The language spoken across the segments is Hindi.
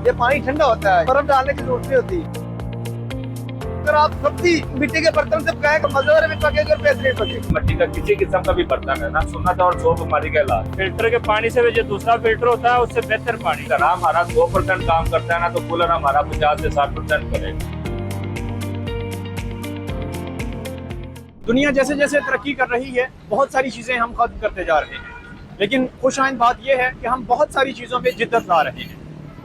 ये पानी ठंडा होता है, बर्फ डालने की जरूरत नहीं होती। अगर आप सब्जी मिट्टी के बर्तन से पकाएं तो मजेदार भी पकेगी और बेहतरीन पकेगी। मिट्टी का किसी किस्म का भी बर्तन है ना, सुन्नत और 100 बीमारी का इलाज। फिल्टर के पानी से जो दूसरा फिल्टर होता है उससे बेहतर पानी। अगर हमारा 100% काम करता है ना तो कूलर हमारा 50 से 60% करेगा। दुनिया जैसे जैसे तरक्की कर रही है, बहुत सारी चीजें हम खत्म करते जा रहे हैं, लेकिन खुशआइंद बात यह है कि हम बहुत सारी चीजों पे जिद्दत ला रहे हैं।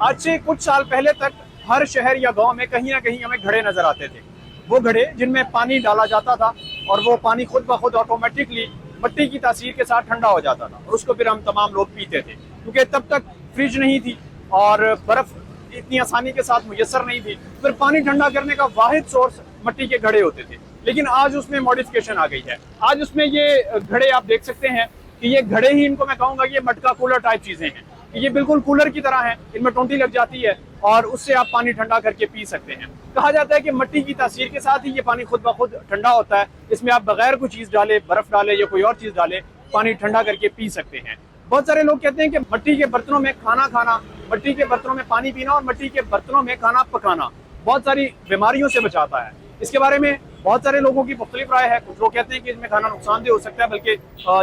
आज से कुछ साल पहले तक हर शहर या गांव में कहीं ना कहीं हमें घड़े नजर आते थे। वो घड़े जिनमें पानी डाला जाता था और वो पानी खुद ब खुद ऑटोमेटिकली मिट्टी की तासीर के साथ ठंडा हो जाता था और उसको फिर हम तमाम लोग पीते थे, क्योंकि तब तक फ्रिज नहीं थी और बर्फ इतनी आसानी के साथ मुयसर नहीं थी। फिर पानी ठंडा करने का वाहिद सोर्स मिट्टी के घड़े होते थे, लेकिन आज उसमें मॉडिफिकेशन आ गई है। आज उसमें ये घड़े आप देख सकते हैं कि ये घड़े ही, इनको मैं कहूँगा ये मटका कूलर टाइप चीजें हैं। ये बिल्कुल कूलर की तरह है, इनमें टोंटी लग जाती है और उससे आप पानी ठंडा करके पी सकते हैं। कहा जाता है कि मिट्टी की तासीर के साथ ही ये पानी खुद ब खुद ठंडा होता है। इसमें आप बगैर कोई चीज डाले, बर्फ डाले या कोई और चीज डाले, पानी ठंडा करके पी सकते हैं। बहुत सारे लोग कहते हैं कि मिट्टी के बर्तनों में खाना खाना, मिट्टी के बर्तनों में पानी पीना और मिट्टी के बर्तनों में खाना पकाना बहुत सारी बीमारियों से बचाता है। इसके बारे में बहुत सारे लोगों की मुख्तलिफ राय है। कुछ लोग कहते हैं कि इसमें खाना नुकसानदेह हो सकता है, बल्कि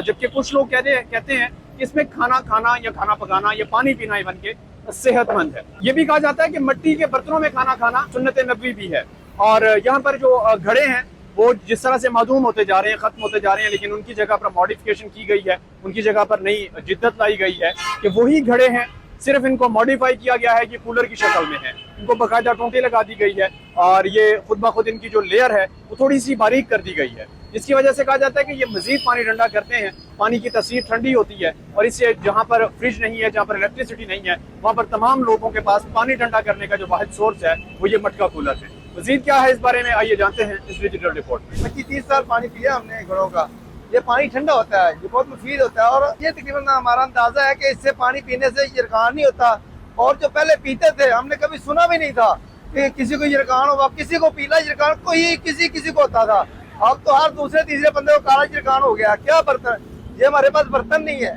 जबकि कुछ लोग कहते हैं कि इसमें खाना खाना या खाना पकाना या पानी पीना इवन के सेहतमंद है। ये भी कहा जाता है कि मिट्टी के बर्तनों में खाना खाना सुन्नत नबवी भी है। और यहाँ पर जो घड़े हैं वो जिस तरह से मादूम होते जा रहे हैं, खत्म होते जा रहे हैं, लेकिन उनकी जगह पर मॉडिफिकेशन की गई है, उनकी जगह पर नई जिद्दत लाई गई है कि वही घड़े हैं, सिर्फ इनको मॉडिफाई किया गया है कि कूलर की शक्ल में है। इनको बाकायदा टोंटी लगा दी गई है और ये खुद ब खुद इनकी जो लेयर है वो थोड़ी सी बारीक कर दी गई है, जिसकी वजह से कहा जाता है कि ये मजीद पानी ठंडा करते हैं। पानी की तासीर ठंडी होती है और इससे जहाँ पर फ्रिज नहीं है, जहाँ पर इलेक्ट्रिसिटी नहीं है, वहाँ पर तमाम लोगों के पास पानी ठंडा करने का जो वाहिद सोर्स है वो ये मटका कूलर है। मजीद क्या है इस बारे में आइए जानते हैं इस डिजिटल रिपोर्ट में। 25-30 साल पानी पिया हमने घड़ों का। ये पानी ठंडा होता है, ये बहुत मुफीद होता है और ये तकरीबन हमारा अंदाजा है कि इससे पानी पीने से यरकान नहीं होता। और जो पहले पीते थे हमने कभी सुना भी नहीं था कि किसी को यरकान होगा, किसी को पीला यरकान कोई किसी को होता था। अब तो हर दूसरे तीसरे बंदे को काला यरकान हो गया। क्या बर्तन, ये हमारे पास बर्तन नहीं है,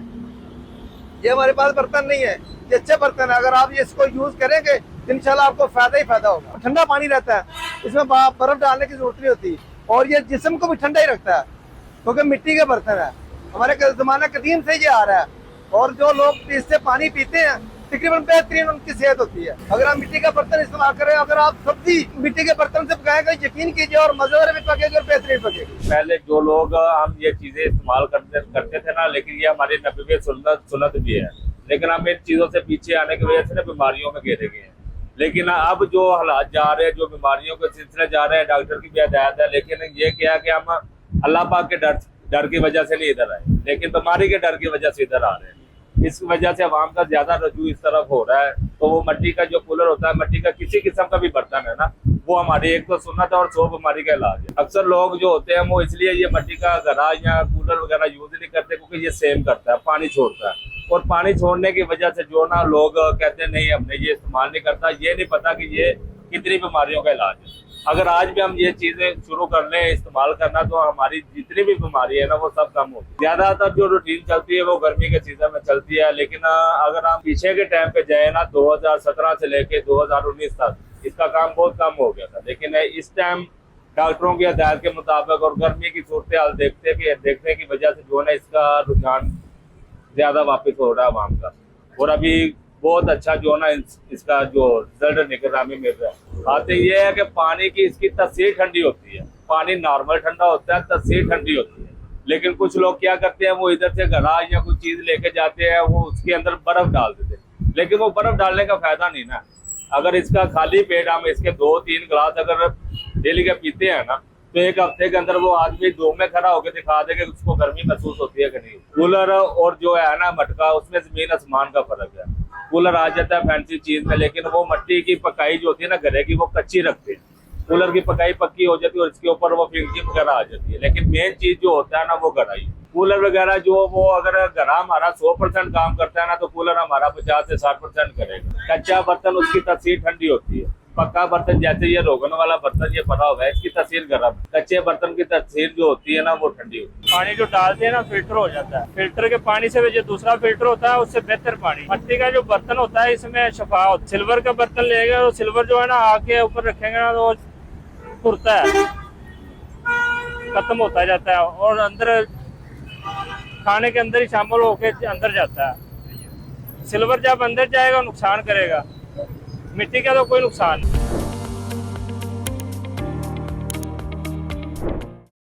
ये हमारे पास बर्तन नहीं है, ये अच्छे बर्तन है। अगर आप ये इसको यूज करेंगे इंशाल्लाह आपको फायदा ही फायदा होगा। ठंडा पानी रहता है, इसमें बर्फ डालने की जरूरत नहीं होती और ये जिस्म को भी ठंडा ही रखता है, क्योंकि मिट्टी के बर्तन है। हमारे जमाना कदीम से ये आ रहा है और जो लोग इससे पानी पीते हैं तकरीबन बेहतरीन उनकी सेहत होती है। अगर आप मिट्टी का बर्तन इस्तेमाल करें, अगर आप सब्जी मिट्टी के बर्तन से पकाएंगे, यकीन कीजिए और मजेदार भी पकेगी और बेहतरीन पकेगी। पहले जो लोग हम ये चीजें इस्तेमाल करते थे ना, लेकिन ये हमारी नबी सुन्नत भी है, लेकिन हम इन चीजों से पीछे आने की वजह से ना बीमारियों में घेरे गए हैं। लेकिन अब जो हालात जा रहे हैं, जो बीमारियों के सिलसिले जा रहे हैं, डॉक्टर की भी हिदायत है, लेकिन ये क्या कि हम अल्लाह पाक के डर की वजह से नहीं इधर आए, लेकिन बीमारी के डर की वजह से इधर आ रहे हैं। इस वजह से आवाम का ज्यादा रजू इस तरफ हो रहा है। तो वो मिट्टी का जो कूलर होता है, मिट्टी का किसी किस्म का भी बर्तन है ना, वो हमारी एक तो सुन्नत और 100 बीमारी का इलाज है। अक्सर लोग जो होते हैं वो इसलिए ये मिट्टी का घड़ा या कूलर वगैरह यूज नहीं करते क्योंकि ये सेम करता है, पानी छोड़ता है। और पानी छोड़ने की वजह से जो ना लोग कहते हैं नहीं हमने ये इस्तेमाल नहीं करता, ये नहीं पता कि ये कितनी बीमारियों का इलाज है। अगर आज भी हम ये चीजें शुरू कर लें इस्तेमाल करना, तो हमारी जितनी भी बीमारी है ना वो सब कम होती है। ज्यादातर जो रूटीन चलती है वो गर्मी के सीजन में चलती है, लेकिन अगर हम पीछे के टाइम पे जाए ना, 2017 से लेके 2019 तक इसका काम बहुत कम हो गया था। लेकिन इस टाइम डॉक्टरों की हिदायत के मुताबिक और गर्मी की सूरत हाल देखने की वजह से जो है इसका रुझान ज्यादा वापस हो रहा है आवाम का। और अभी बहुत अच्छा जो ना इसका जो रिजल्ट निकल रहा हमें मिल रहा है। बात ये है कि पानी की इसकी तासीर ठंडी होती है, पानी नॉर्मल ठंडा होता है, तासीर ठंडी होती है। लेकिन कुछ लोग क्या करते हैं, वो इधर से घड़ा या कुछ चीज लेके जाते हैं, वो उसके अंदर बर्फ डाल देते हैं, लेकिन वो बर्फ डालने का फायदा नहीं ना। अगर इसका खाली पेट हम इसके 2-3 गिलास अगर डेली के पीते हैं ना, तो एक हफ्ते के अंदर वो आदमी दो में खड़ा होकर दिखा दे कि उसको गर्मी महसूस होती है कि नहीं। कूलर और जो है ना मटका, उसमें जमीन आसमान का फर्क है। कूलर आ जाता है फैंसी चीज में, लेकिन वो मिट्टी की पकाई जो होती है ना घरे की, वो कच्ची रखते हैं। कूलर की पकाई पक्की हो जाती है और इसके ऊपर वो फिनिशिंग वगैरह आ जाती है, लेकिन मेन चीज जो होता है ना वो घड़ा। कूलर वगैरह जो वो अगर घड़ा हमारा 100% काम करता है ना, तो कूलर हमारा 50 से 60% करेगा। कच्चा बर्तन उसकी तासीर ठंडी होती है, पक्का बर्तन जैसे ये रोगन वाला बर्तन, ये पता होगा इसकी तासीर गर्म, कच्चे बर्तन की तासीर जो होती है ना वो ठंडी होती है। पानी जो डालते हैं ना फिल्टर हो जाता है, फिल्टर के पानी से जो दूसरा फिल्टर होता है उससे बेहतर पानी। मिट्टी का जो बर्तन होता है इसमें शफा होता है। सिल्वर का बर्तन लेगा तो सिल्वर जो है ना आके ऊपर रखेंगे ना तो फुरता है, खत्म होता जाता है और अंदर खाने के अंदर ही शामिल होके अंदर जाता है। सिल्वर जब अंदर जाएगा नुकसान करेगा, मिट्टी का तो कोई नुकसान नहीं।